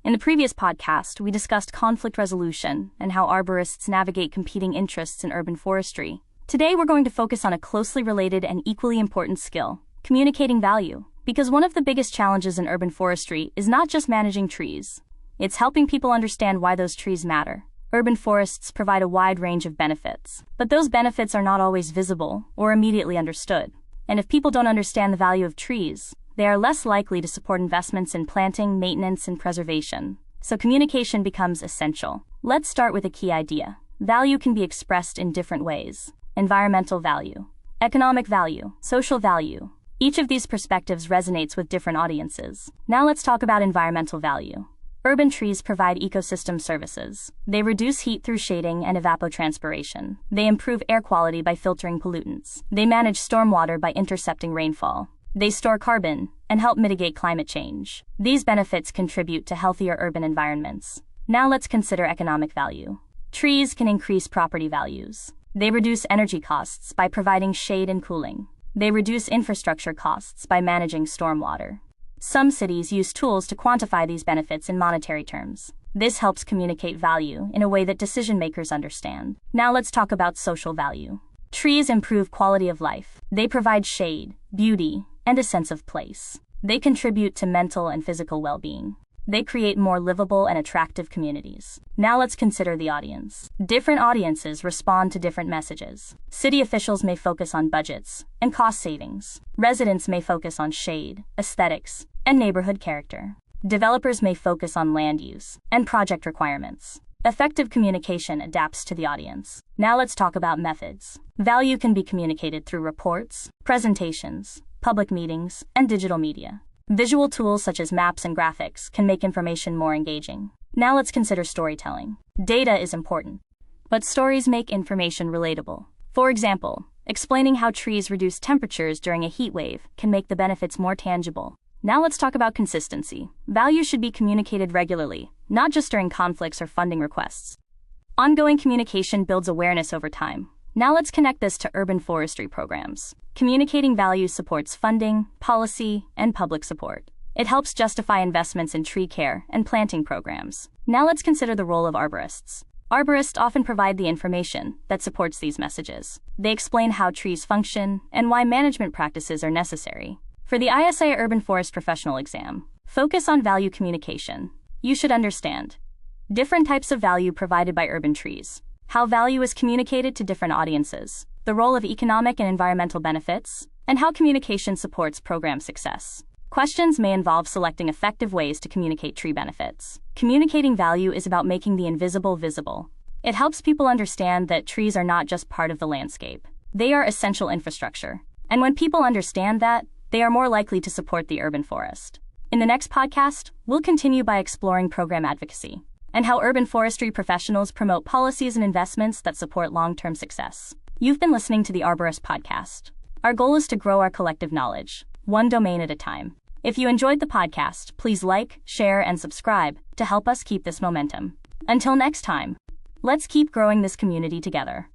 In the previous podcast, we discussed conflict resolution and how arborists navigate competing interests in urban forestry. Today, we're going to focus on a closely related and equally important skill, communicating value. Because one of the biggest challenges in urban forestry is not just managing trees. It's helping people understand why those trees matter. Urban forests provide a wide range of benefits, but those benefits are not always visible or immediately understood. And if people don't understand the value of trees, they are less likely to support investments in planting, maintenance, and preservation. So communication becomes essential. Let's start with a key idea. Value can be expressed in different ways. Environmental value, economic value, social value. Each of these perspectives resonates with different audiences. Now let's talk about environmental value. Urban trees provide ecosystem services. They reduce heat through shading and evapotranspiration. They improve air quality by filtering pollutants. They manage stormwater by intercepting rainfall. They store carbon and help mitigate climate change. These benefits contribute to healthier urban environments. Now let's consider economic value. Trees can increase property values. They reduce energy costs by providing shade and cooling. They reduce infrastructure costs by managing stormwater. Some cities use tools to quantify these benefits in monetary terms. This helps communicate value in a way that decision makers understand. Now let's talk about social value. Trees improve quality of life. They provide shade, beauty, and a sense of place. They contribute to mental and physical well-being. They create more livable and attractive communities. Now let's consider the audience. Different audiences respond to different messages. City officials may focus on budgets and cost savings. Residents may focus on shade, aesthetics, and neighborhood character. Developers may focus on land use and project requirements. Effective communication adapts to the audience. Now let's talk about methods. Value can be communicated through reports, presentations, public meetings, and digital media. Visual tools such as maps and graphics can make information more engaging. Now let's consider storytelling. Data is important, but stories make information relatable. For example, explaining how trees reduce temperatures during a heat wave can make the benefits more tangible. Now let's talk about consistency. Value should be communicated regularly, not just during conflicts or funding requests. Ongoing communication builds awareness over time. Now let's connect this to urban forestry programs. Communicating value supports funding, policy, and public support. It helps justify investments in tree care and planting programs. Now let's consider the role of arborists. Arborists often provide the information that supports these messages. They explain how trees function and why management practices are necessary. For the ISA Urban Forest Professional exam, focus on value communication. You should understand different types of value provided by urban trees, how value is communicated to different audiences, the role of economic and environmental benefits, and how communication supports program success. Questions may involve selecting effective ways to communicate tree benefits. Communicating value is about making the invisible visible. It helps people understand that trees are not just part of the landscape. They are essential infrastructure. And when people understand that, they are more likely to support the urban forest. In the next podcast, we'll continue by exploring program advocacy and how urban forestry professionals promote policies and investments that support long-term success. You've been listening to the Arborist-podcast. Our goal is to grow our collective knowledge, one domain at a time. If you enjoyed the podcast, please like, share, and subscribe to help us keep this momentum. Until next time, let's keep growing this community together.